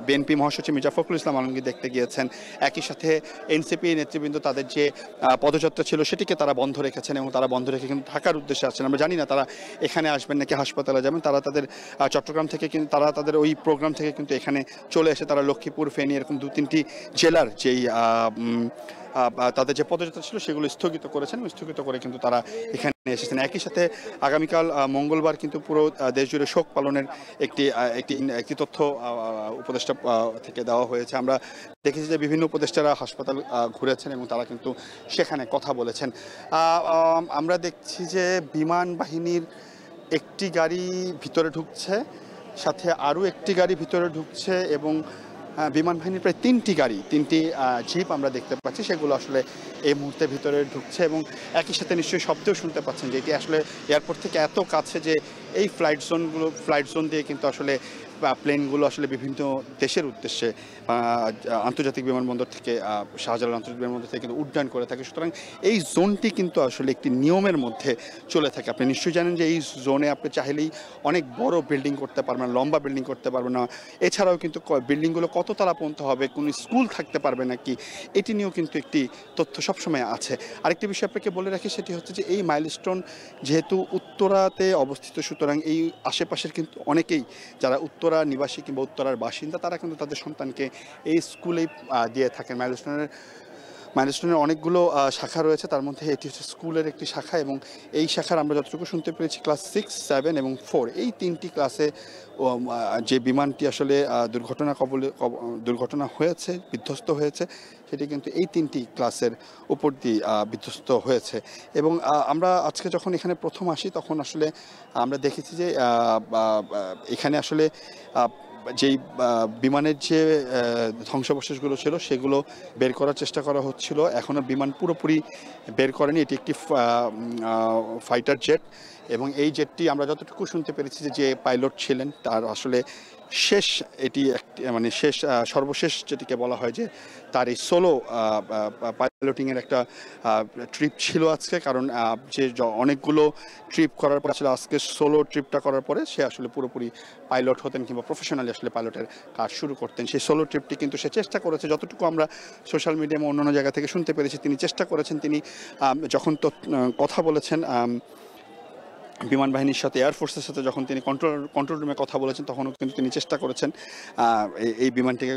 বিএনপি মহাসচিব মির্জা ফখরুল ইসলাম আলমগীর দেখতে গিয়েছেন। একই সাথে এনসিপি নেতৃবৃন্দ তাদের যে পদযাত্রা ছিল সেটিকে তারা বন্ধ রেখেছেন, এবং তারা বন্ধ রেখে কিন্তু ঢাকার উদ্দেশ্যে আসছেন। আমরা জানি না তারা এখানে আসবেন নাকি হাসপাতালে যাবেন। তারা তাদের চট্টগ্রাম থেকে কিন্তু তারা তাদের ওই প্রোগ্রাম থেকে কিন্তু এখানে চলে এসে তারা লক্ষ্মীপুর, ফেনী এরকম 2-3টি জেলার যেই তাদের যে পদযাত্রা ছিল সেগুলো স্থগিত করেছেন, স্থগিত করে কিন্তু তারা এখানে এসেছেন। একই সাথে আগামীকাল মঙ্গলবার কিন্তু পুরো দেশ জুড়ে শোক পালনের একটি তথ্য উপদেষ্টা থেকে দেওয়া হয়েছে। আমরা দেখেছি যে বিভিন্ন উপদেষ্টারা হাসপাতাল ঘুরেছেন এবং তারা কিন্তু সেখানে কথা বলেছেন। আমরা দেখছি যে বিমান বাহিনীর একটি গাড়ি ভিতরে ঢুকছে, সাথে আরও একটি গাড়ি ভিতরে ঢুকছে, এবং বিমান বাহিনীর প্রায় 3টি জিপ আমরা দেখতে পাচ্ছি, সেগুলো আসলে এই মুহূর্তে ভিতরে ঢুকছে। এবং একই সাথে নিশ্চয়ই শব্দও শুনতে পাচ্ছেন যে এটি আসলে এয়ারপোর্ট থেকে এত কাছে যে এই ফ্লাইট জোন দিয়ে কিন্তু আসলে প্লেনগুলো আসলে বিভিন্ন দেশের উদ্দেশ্যে আন্তর্জাতিক বিমানবন্দর থেকে শাহজালাল আন্তর্জাতিক বিমানবন্দর থেকে কিন্তু উড্ডয়ন করে থাকে। সুতরাং এই জোনটি কিন্তু আসলে একটি নিয়মের মধ্যে চলে থাকে। আপনি নিশ্চয়ই জানেন যে এই জোনে আপনি চাইলেই অনেক বড় বিল্ডিং করতে পারবেন না, লম্বা বিল্ডিং করতে পারবেন না। এছাড়াও কিন্তু বিল্ডিংগুলো কত তলা পর্যন্ত হবে, কোনো স্কুল থাকতে পারবে নাকি, এটি নিয়েও কিন্তু একটি তথ্য সবসময় আছে। আরেকটি বিষয় আপনাকে বলে রাখি, সেটি হচ্ছে যে এই মাইলস্টোন যেহেতু উত্তরাতে অবস্থিত, সুতরাং এই আশেপাশের কিন্তু অনেকেই যারা উত্তরা নিবাসী কিংবা উত্তরার বাসিন্দা তারা কিন্তু তাদের সন্তানকে এই স্কুলেই দিয়ে থাকেন। মাইলস্টোনের অনেকগুলো শাখা রয়েছে, তার মধ্যে এটি হচ্ছে স্কুলের একটি শাখা, এবং এই শাখার আমরা যতটুকু শুনতে পেরেছি ক্লাস 6, 7 এবং 4 এই 3টি ক্লাসে যে বিমানটি আসলে দুর্ঘটনা হয়েছে, বিধ্বস্ত হয়েছে, সেটি কিন্তু এই 3টি ক্লাসের উপর দিয়ে বিধ্বস্ত হয়েছে। এবং আমরা আজকে যখন এখানে প্রথম আসি তখন আসলে আমরা দেখেছি যে এখানে আসলে যেই বিমানের যে ধ্বংসাবশেষগুলো ছিল সেগুলো বের করার চেষ্টা করা হচ্ছিল। এখনও বিমান পুরোপুরি বের করেনি। এটি একটি ফাইটার জেট, এবং এই জেটটি আমরা যতটুকু শুনতে পেরেছি যে পাইলট ছিলেন তার আসলে শেষ এটি একটি মানে সর্বশেষ যেটিকে বলা হয় যে তার এই সোলো পাইলটিংয়ের একটা ট্রিপ ছিল আজকে, কারণ যে অনেকগুলো ট্রিপ করার পর আসলে আজকে সোলো ট্রিপটা করার পরে সে আসলে পুরোপুরি পাইলট হতেন কিংবা প্রফেশনালি আসলে পাইলটের কাজ শুরু করতেন। সেই সোলো ট্রিপটি কিন্তু সে চেষ্টা করেছে, যতটুকু আমরা সোশ্যাল মিডিয়া এবং অন্যান্য জায়গা থেকে শুনতে পেরেছি তিনি চেষ্টা করেছেন। তিনি যখন কথা বলেছেন বিমান বাহিনীর সাথে, এয়ারফোর্সের সাথে যখন তিনি কন্ট্রোল রুমে কথা বলেছেন তখনও কিন্তু তিনি চেষ্টা করেছেন এই বিমানটিকে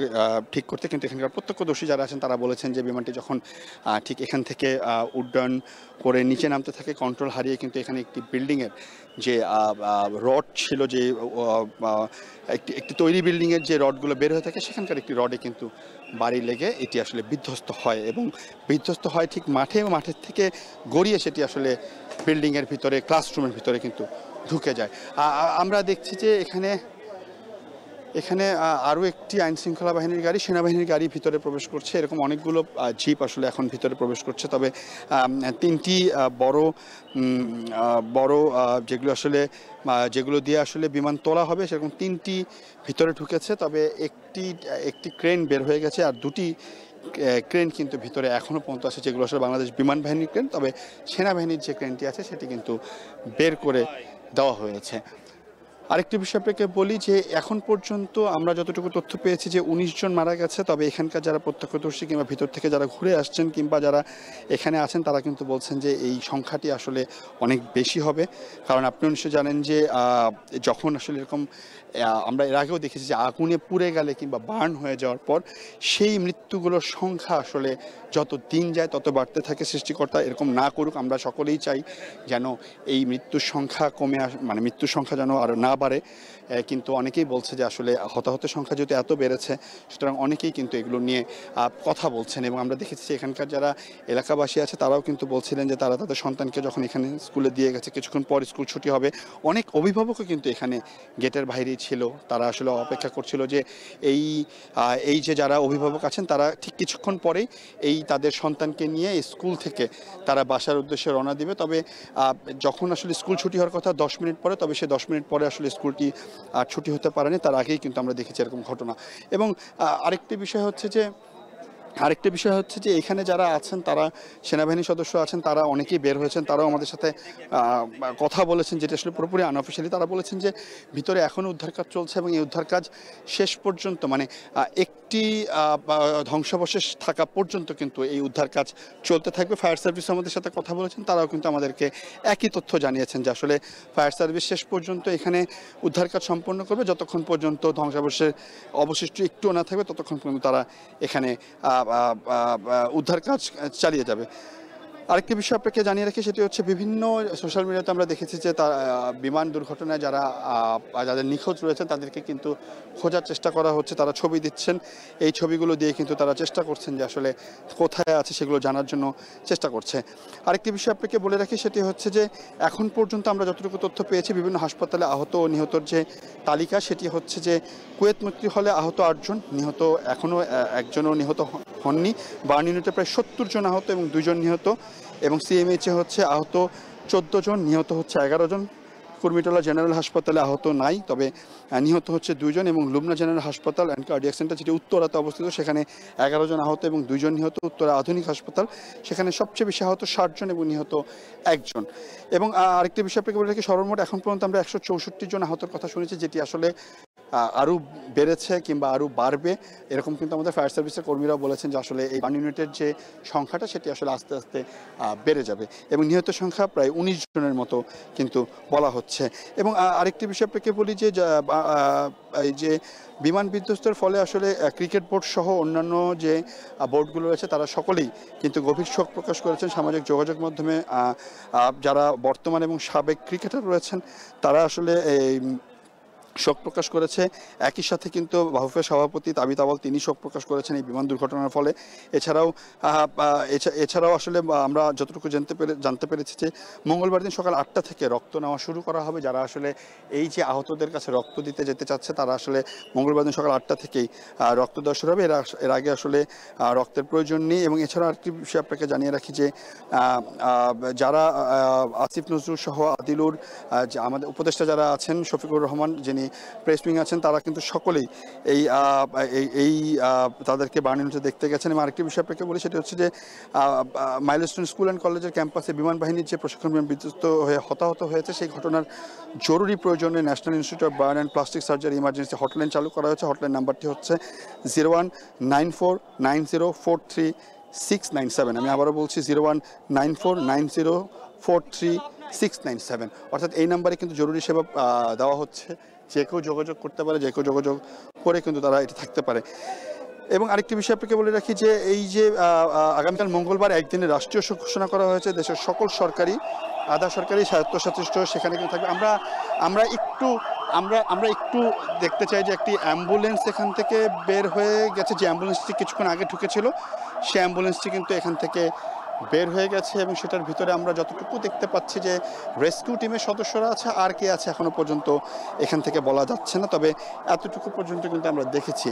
ঠিক করতে, কিন্তু এখানকার প্রত্যক্ষদর্শী যারা আছেন তারা বলেছেন যে বিমানটি যখন ঠিক এখান থেকে উড্ডয়ন করে নিচে নামতে থাকে কন্ট্রোল হারিয়ে কিন্তু এখানে একটি বিল্ডিংয়ের যে রড ছিল, যে একটি তৈরি বিল্ডিংয়ের যে রডগুলো বের হয়ে থাকে সেখানকার একটি রডে কিন্তু বাড়ি লেগে এটি আসলে বিধ্বস্ত হয়, এবং বিধ্বস্ত হয় ঠিক মাঠের থেকে গড়িয়ে সেটি আসলে বিল্ডিংয়ের ভিতরে, ক্লাসরুমের ভিতরে কিন্তু ঢুকে যায়। আমরা দেখছি যে এখানে আরও একটি আইনশৃঙ্খলা বাহিনীর গাড়ি, সেনাবাহিনীর গাড়ি ভিতরে প্রবেশ করছে। এরকম অনেকগুলো জিপ আসলে এখন ভিতরে প্রবেশ করছে। তবে তিনটি বড় যেগুলো দিয়ে আসলে বিমান তোলা হবে সেরকম তিনটি ভিতরে ঢুকেছে। তবে একটি ক্রেন বের হয়ে গেছে, আর দুটি ক্রেন কিন্তু ভিতরে এখনও পর্যন্ত আছে, যেগুলো আসলে বাংলাদেশ বিমান বাহিনীর ক্রেন। তবে সেনাবাহিনীর যে ক্রেনটি আছে সেটি কিন্তু বের করে দেওয়া হয়েছে। আরেকটি বিষয় আপনাকে বলি যে এখন পর্যন্ত আমরা যতটুকু তথ্য পেয়েছি যে 19 জন মারা গেছে। তবে এখানকার যারা প্রত্যক্ষদর্শী কিংবা ভিতর থেকে যারা ঘুরে আসছেন কিংবা যারা এখানে আছেন তারা কিন্তু বলছেন যে এই সংখ্যাটি আসলে অনেক বেশি হবে। কারণ আপনি নিশ্চয়ই জানেন যে যখন আসলে এরকম আমরা এর আগেও দেখেছি যে আগুনে পুড়ে গেলে কিংবা বার্ন হয়ে যাওয়ার পর সেই মৃত্যুগুলোর সংখ্যা আসলে যত দিন যায় তত বাড়তে থাকে। সৃষ্টিকর্তা এরকম না করুক, আমরা সকলেই চাই যেন এই মৃত্যুর সংখ্যা মানে মৃত্যুর সংখ্যা যেন আরও না বাড়ে। কিন্তু অনেকেই বলছে যে আসলে হতাহতের সংখ্যা যেহেতু এত বেড়েছে সুতরাং অনেকেই কিন্তু এগুলো নিয়ে কথা বলছেন। এবং আমরা দেখেছি এখানকার যারা এলাকাবাসী আছে তারাও কিন্তু বলছিলেন যে তারা তাদের সন্তানকে যখন এখানে স্কুলে দিয়ে গেছে, কিছুক্ষণ পর স্কুল ছুটি হবে, অনেক অভিভাবকও কিন্তু এখানে গেটের বাইরেই ছিল। তারা আসলে অপেক্ষা করছিল যে এই যে যারা অভিভাবক আছেন তারা ঠিক কিছুক্ষণ পরেই তাদের সন্তানকে নিয়ে স্কুল থেকে তারা বাসার উদ্দেশ্যে রওনা দিবে। তবে যখন আসলে স্কুল ছুটি হওয়ার কথা 10 মিনিট পরে, তবে সে 10 মিনিট পরে আসলে স্কুলটি আর ছুটি হতে পারেনি, তার আগেই কিন্তু আমরা দেখেছি এরকম ঘটনা। এবং আরেকটি বিষয় হচ্ছে যে এখানে যারা আছেন তারা সেনাবাহিনীর সদস্য আছেন, তারা অনেকেই বের হয়েছেন, তারাও আমাদের সাথে কথা বলেছেন, যেটা আসলে পুরোপুরি আনঅফিশিয়ালি। তারা বলেছেন যে ভিতরে এখনও উদ্ধার কাজ চলছে এবং এই উদ্ধার কাজ শেষ পর্যন্ত, মানে একটি ধ্বংসাবশেষ থাকা পর্যন্ত কিন্তু এই উদ্ধার কাজ চলতে থাকবে। ফায়ার সার্ভিস আমাদের সাথে কথা বলেছেন, তারাও কিন্তু আমাদেরকে একই তথ্য জানিয়েছেন যে আসলে ফায়ার সার্ভিস শেষ পর্যন্ত এখানে উদ্ধার কাজ সম্পন্ন করবে, যতক্ষণ পর্যন্ত ধ্বংসাবশেষের অবশিষ্ট একটুও না থাকবে ততক্ষণ পর্যন্ত তারা এখানে উদ্ধার কাজ চালিয়ে যাবে। আরেকটি বিষয় আপনাকে জানিয়ে রাখি, সেটি হচ্ছে বিভিন্ন সোশ্যাল মিডিয়াতে আমরা দেখেছি যে বিমান দুর্ঘটনায় যাদের নিখোঁজ রয়েছেন তাদেরকে কিন্তু খোঁজার চেষ্টা করা হচ্ছে, তারা ছবি দিচ্ছেন। এই ছবিগুলো দিয়ে কিন্তু তারা চেষ্টা করছেন যে আসলে কোথায় আছে সেগুলো জানার জন্য চেষ্টা করছে। আরেকটি বিষয় আপনাকে বলে রাখি, সেটি হচ্ছে যে এখন পর্যন্ত আমরা যতটুকু তথ্য পেয়েছি বিভিন্ন হাসপাতালে আহত ও নিহতর যে তালিকা, সেটি হচ্ছে যে কুয়েত মৈত্রী হলে আহত 8 জন, নিহত এখনও একজনও নিহত হননি। বার্ন ইউনিটে প্রায় 70 জন আহত এবং 2 জন নিহত, এবং সিএমএইচে হচ্ছে আহত 14 জন, নিহত হচ্ছে 11 জন। কুর্মিটোলা জেনারেল হাসপাতালে আহত নাই, তবে নিহত হচ্ছে 2 জন, এবং লুবনা জেনারেল হাসপাতাল অ্যান্ড কার্ডিয়াক সেন্টার যেটি উত্তরাতে অবস্থিত সেখানে 11 জন আহত এবং 2 জন নিহত। উত্তরা আধুনিক হাসপাতাল সেখানে সবচেয়ে বেশি আহত 60 জন এবং নিহত 1 জন। এবং আরেকটি বিষয় আপনাকে বলে রাখি, সর্বমোট এখন পর্যন্ত আমরা 164 জন আহতের কথা শুনেছি, যেটি আসলে আরও বেড়েছে কিংবা আরও বাড়বে এরকম কিন্তু আমাদের ফায়ার সার্ভিসের কর্মীরাও বলেছেন যে আসলে এই বার্ন ইউনিটের যে সংখ্যাটা সেটি আসলে আস্তে আস্তে বেড়ে যাবে, এবং নিহত সংখ্যা প্রায় 19 জনের মতো কিন্তু বলা হচ্ছে। এবং আরেকটি বিষয় আপনাকে বলি যে এই যে বিমান বিধ্বস্তের ফলে আসলে ক্রিকেট বোর্ড সহ অন্যান্য যে বোর্ডগুলো রয়েছে তারা সকলেই কিন্তু গভীর শোক প্রকাশ করেছেন। সামাজিক যোগাযোগ মাধ্যমে যারা বর্তমান এবং সাবেক ক্রিকেটার রয়েছেন তারা আসলে শোক প্রকাশ করেছে। একই সাথে কিন্তু বাফুফের সভাপতি তাবিত আওয়াল তিনি শোক প্রকাশ করেছেন এই বিমান দুর্ঘটনার ফলে। এছাড়াও আসলে আমরা যতটুকু জানতে পেরেছি যে মঙ্গলবার দিন সকাল 8টা থেকে রক্ত নেওয়া শুরু করা হবে। যারা আসলে এই যে আহতদের কাছে রক্ত দিতে যেতে চাচ্ছে তারা আসলে মঙ্গলবার দিন সকাল 8টা থেকেই রক্ত দেওয়া শুরু হবে। এর আগে আসলে রক্তের প্রয়োজন নেই। এবং এছাড়া আরেকটি বিষয় আপনাকে জানিয়ে রাখি যে যারা আসিফ নজরুল সহ আদিলুর আমাদের উপদেষ্টা যারা আছেন, শফিকুর রহমান যিনি প্রেস উইং আছেন, তারা কিন্তু সকলেই এই তাদেরকে বার্নিংয়ে দেখতে গেছেন। এবং আরেকটি বিষয় আপনাকে বলি, সেটা হচ্ছে যে মাইলস্টোন স্কুল অ্যান্ড কলেজের ক্যাম্পাসে বিমান বাহিনীর যে প্রশিক্ষণ বিমান বিধ্বস্ত হয়ে হতাহত হয়েছে, সেই ঘটনার জরুরি প্রয়োজনে national institute of burn and plastic surgery emergency hotline চালু করা হয়েছে। হটলাইন নাম্বারটি হচ্ছে 01949043 697। আমি আবারও বলছি 01949043 697। অর্থাৎ এই নাম্বারে কিন্তু জরুরি সেবা দেওয়া হচ্ছে। যে কেউ যোগাযোগ করতে পারে, যে কেউ যোগাযোগ করে কিন্তু তারা এটা থাকতে পারে। এবং আরেকটি বিষয় আপনাকে বলে রাখি যে এই যে আগামীকাল মঙ্গলবার একদিনের রাষ্ট্রীয় শোক ঘোষণা করা হয়েছে। দেশের সকল সরকারি, আধা সরকারি, স্বায়ত্তশাসিত সেখানে কিন্তু থাকবে। আমরা একটু দেখতে চাই যে একটি অ্যাম্বুলেন্স এখান থেকে বের হয়ে গেছে। যে অ্যাম্বুলেন্সটি কিছুক্ষণ আগে ঢুকেছিল সেই অ্যাম্বুলেন্সটি কিন্তু এখান থেকে বের হয়ে গেছে। এবং সেটার ভিতরে আমরা যতটুকু দেখতে পাচ্ছি যে রেস্কিউ টিমের সদস্যরা আছে, আর কে আছে এখনো পর্যন্ত এখান থেকে বলা যাচ্ছে না, তবে এতটুকু পর্যন্ত কিন্তু আমরা দেখেছি।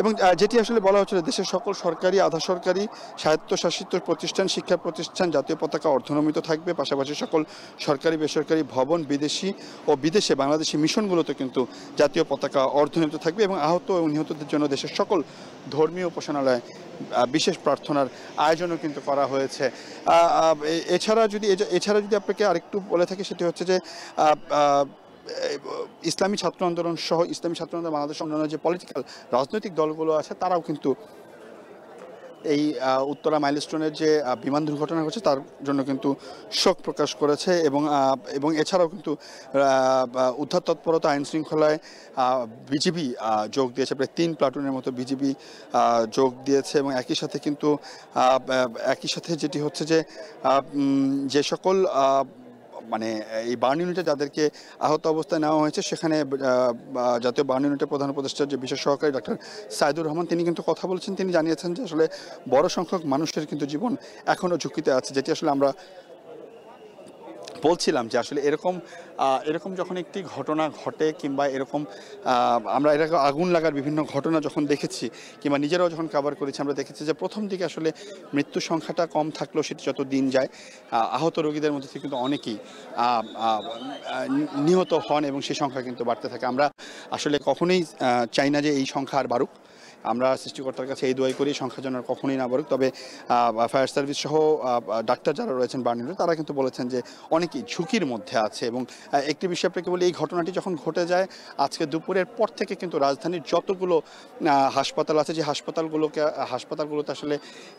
এবং যেটি আসলে বলা হচ্ছিল, দেশের সকল সরকারি, আধা সরকারি, স্বায়ত্তশাসিত প্রতিষ্ঠান, শিক্ষা প্রতিষ্ঠান জাতীয় পতাকা অর্ধনমিত থাকবে। পাশাপাশি সকল সরকারি বেসরকারি ভবন, বিদেশি ও বিদেশে বাংলাদেশি মিশনগুলোতে কিন্তু জাতীয় পতাকা অর্ধনমিত থাকবে। এবং আহত ও নিহতদের জন্য দেশের সকল ধর্মীয় উপাসনালয়ে বিশেষ প্রার্থনার আয়োজনও কিন্তু করা হয়েছে। এছাড়া যদি আপনাকে আরেকটু বলে থাকি, সেটি হচ্ছে যে ইসলামী ছাত্র আন্দোলন সহ ইসলামী ছাত্র আন্দোলন বাংলাদেশ অন্যান্য যে পলিটিক্যাল রাজনৈতিক দলগুলো আছে তারাও কিন্তু এই উত্তরা মাইলস্টোনের যে বিমান দুর্ঘটনা হয়েছে তার জন্য কিন্তু শোক প্রকাশ করেছে। এবং এছাড়াও কিন্তু উদ্ধার তৎপরতা, আইন শৃঙ্খলায় বিজিবি যোগ দিয়েছে। প্রায় 3 প্লাটুনের মতো বিজিবি যোগ দিয়েছে। এবং একই সাথে যেটি হচ্ছে যে সকল মানে এই বার্ন ইউনিটে যাদেরকে আহত অবস্থায় নেওয়া হয়েছে, সেখানে জাতীয় বার্ন ইউনিটের প্রধান উপদেষ্টার যে বিশেষ সহকারী ডক্টর সাইদুর রহমান তিনি কিন্তু কথা বলেছেন। তিনি জানিয়েছেন যে আসলে বড় সংখ্যক মানুষের কিন্তু জীবন এখনও ঝুঁকিতে আছে। যেটি আসলে আমরা বলছিলাম যে আসলে এরকম যখন একটি ঘটনা ঘটে, কিংবা আমরা এরকম আগুন লাগার বিভিন্ন ঘটনা যখন দেখেছি, কিংবা নিজেরাও যখন কভার করেছি, আমরা দেখেছি যে প্রথম দিকে আসলে মৃত্যুর সংখ্যাটা কম থাকলেও সেটি যত দিন যায় আহত রোগীদের মধ্যে থেকে কিন্তু অনেকেই নিহত হন এবং সেই সংখ্যা কিন্তু বাড়তে থাকে। আমরা আসলে কখনোই চাই না যে এই সংখ্যা আর বাড়ুক। আমরা সৃষ্টিকর্তার কাছে এই দোয়াই করি সংখ্যা যেন কখনোই না বাড়ুক। তবে ফায়ার সার্ভিস সহ ডাক্তার যারা রয়েছেন বার্নিংয়ে, তারা কিন্তু বলেছেন যে অনেকেই ঝুঁকির মধ্যে আছে। এবং একটি বিষয় আপনাকে বলি, এই ঘটনাটি যখন ঘটে যায় আজকে দুপুরের পর থেকে কিন্তু রাজধানীর যতগুলো হাসপাতাল আছে, যে হাসপাতালগুলোতে আসলে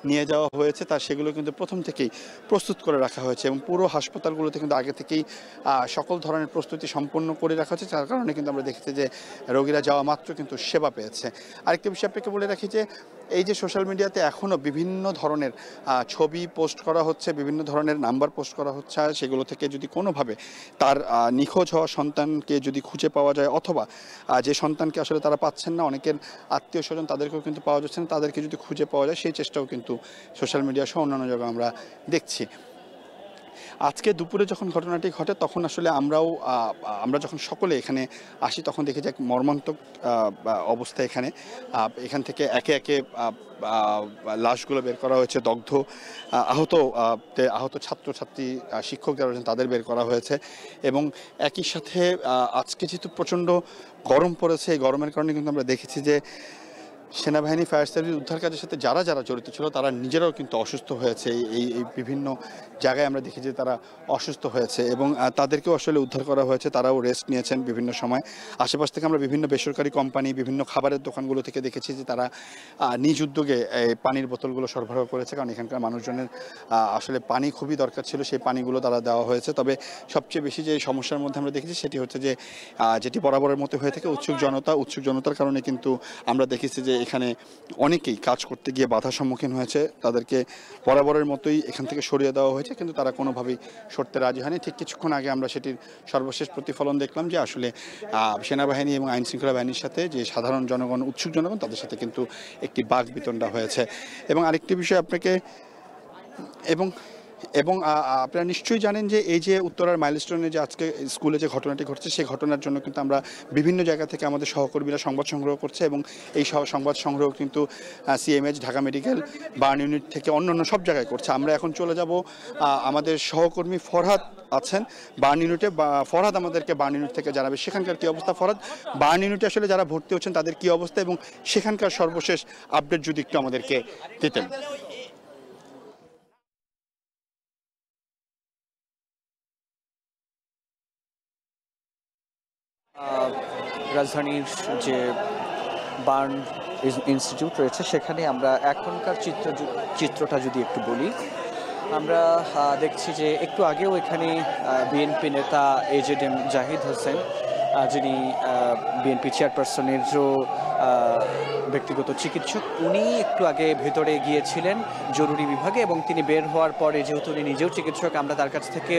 নিয়ে যাওয়া হয়েছে সেগুলো কিন্তু প্রথম থেকেই প্রস্তুত করে রাখা হয়েছে। এবং পুরো হাসপাতালগুলোতে কিন্তু আগে থেকেই সকল ধরনের প্রস্তুতি সম্পন্ন করে রাখা হয়েছে, যার কারণে কিন্তু আমরা দেখেছি যে রোগীরা যাওয়া মাত্র কিন্তু সেবা পেয়েছে। আরেকটি বিষয় আপনাকে বলে রাখি যে এই যে সোশ্যাল মিডিয়াতে এখনও বিভিন্ন ধরনের ছবি পোস্ট করা হচ্ছে, বিভিন্ন ধরনের নাম্বার পোস্ট করা হচ্ছে, সেগুলো থেকে যদি কোনোভাবে তার নিখোঁজ হওয়া সন্তানকে যদি খুঁজে পাওয়া যায়, অথবা যে সন্তানকে আসলে তারা পাচ্ছেন না, অনেকের আত্মীয় স্বজন তাদেরকেও কিন্তু পাওয়া যাচ্ছে না, তাদেরকে যদি খুঁজে পাওয়া যায় সেই চেষ্টাও কিন্তু সোশ্যাল মিডিয়া সহ অন্যান্য জায়গায় আমরা দেখছি। আজকে দুপুরে যখন ঘটনাটি ঘটে তখন আসলে আমরা যখন সকলে এখানে আসি তখন দেখি যে এক মর্মান্তিক অবস্থা। এখান থেকে একে একে লাশগুলো বের করা হয়েছে, দগ্ধ আহত ছাত্রছাত্রী, শিক্ষক যারা রয়েছেন তাদের বের করা হয়েছে। এবং একই সাথে আজকে যেহেতু প্রচণ্ড গরম পড়েছে, এই গরমের কারণে কিন্তু আমরা দেখেছি যে সেনাবাহিনী, ফায়ার সার্ভিস, উদ্ধার কাজের সাথে যারা জড়িত ছিল তারা নিজেরাও কিন্তু অসুস্থ হয়েছে। এই বিভিন্ন জায়গায় আমরা দেখি যে তারা অসুস্থ হয়েছে এবং তাদেরকেও আসলে উদ্ধার করা হয়েছে। তারাও রেস্ট নিয়েছেন বিভিন্ন সময়। আশেপাশ থেকে আমরা বিভিন্ন বেসরকারি কোম্পানি, বিভিন্ন খাবারের দোকানগুলো থেকে দেখেছি যে তারা নিজ উদ্যোগে পানির বোতলগুলো সরবরাহ করেছে, কারণ এখানকার মানুষজনের আসলে পানি খুবই দরকার ছিল, সেই পানিগুলো তারা দেওয়া হয়েছে। তবে সবচেয়ে বেশি যে সমস্যার মধ্যে আমরা দেখেছি সেটি হচ্ছে যে যেটি বরাবরের মতো হয়ে থাকে উৎসুক জনতার কারণে কিন্তু আমরা দেখেছি যে এখানে অনেকেই কাজ করতে গিয়ে বাধার সম্মুখীন হয়েছে, তাদেরকে বরাবরের মতোই এখান থেকে সরিয়ে দেওয়া হয়েছে, কিন্তু তারা কোনোভাবেই সরতে রাজি হয়নি। ঠিক কিছুক্ষণ আগে আমরা সেটির সর্বশেষ প্রতিফলন দেখলাম যে আসলে সেনাবাহিনী এবং আইনশৃঙ্খলা বাহিনীর সাথে যে সাধারণ জনগণ, উৎসুক জনগণ, তাদের সাথে কিন্তু একটি বাকবিতণ্ডা হয়েছে। এবং আরেকটি বিষয় আপনাকে এবং এবং আপনারা নিশ্চয়ই জানেন যে এই যে উত্তরার মাইলস্টোনে যে আজকে স্কুলে যে ঘটনাটি ঘটছে, সেই ঘটনার জন্য কিন্তু আমরা বিভিন্ন জায়গা থেকে আমাদের সহকর্মীরা সংবাদ সংগ্রহ করছে, এবং এই সংবাদ সংগ্রহ কিন্তু CMH, Dhaka medical, burn unit থেকে অন্যান্য সব জায়গায় করছে। আমরা এখন চলে যাব, আমাদের সহকর্মী ফরহাদ আছেন বার্ন ইউনিটে। ফরহাদ আমাদেরকে বার্ন ইউনিট থেকে জানাবে সেখানকার কী অবস্থা। ফরহাদ, বার্ন ইউনিটে আসলে যারা ভর্তি হচ্ছেন তাদের কী অবস্থা, এবং সেখানকার সর্বশেষ আপডেট যদি একটু আমাদেরকে দিতেন। রাজধানীর যে বার্ন ইনস্টিটিউট রয়েছে সেখানে আমরা এখনকার চিত্রটা যদি একটু বলি, আমরা দেখছি যে একটু আগেও এখানে বিএনপি নেতা এজেডএম জাহিদ হোসেন, যিনি বিএনপি চেয়ারপারসনেরও ব্যক্তিগত চিকিৎসক, উনি একটু আগে ভেতরে গিয়েছিলেন জরুরি বিভাগে, এবং তিনি বের হওয়ার পরে, যেহেতু উনি নিজেও চিকিৎসক, আমরা তার কাছ থেকে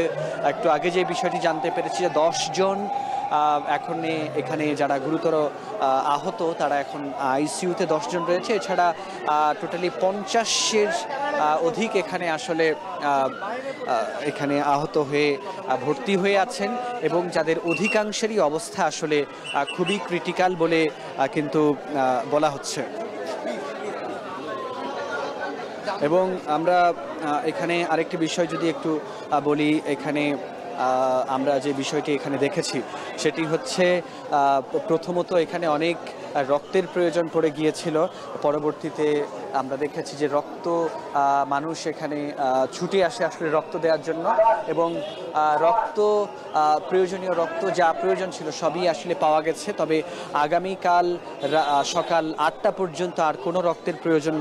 একটু আগে যে বিষয়টি জানতে পেরেছি যে 10 জন এখন এখানে যারা গুরুতর আহত তারা এখন আইসিইউতে 10 জন রয়েছে। এছাড়া টোটালি 50-এর অধিক এখানে আসলে এখানে আহত হয়ে ভর্তি হয়ে আছেন, এবং যাদের অধিকাংশেরই অবস্থা আসলে খুবই ক্রিটিক্যাল বলে কিন্তু বলা হচ্ছে। এবং আমরা এখানে আরেকটি বিষয় যদি একটু বলি, এখানে আমরা যে বিষয়টি এখানে দেখেছি সেটি হচ্ছে প্রথমত এখানে অনেক রক্তের প্রয়োজন পড়ে গিয়েছিল। পরবর্তীতে আমরা দেখেছি যে মানুষ এখানে ছুটে আসে আসলে রক্ত দেওয়ার জন্য, এবং প্রয়োজনীয় রক্ত যা প্রয়োজন ছিল সবই আসলে পাওয়া গেছে। তবে আগামীকাল সকাল 8টা পর্যন্ত আর কোনো রক্তের প্রয়োজন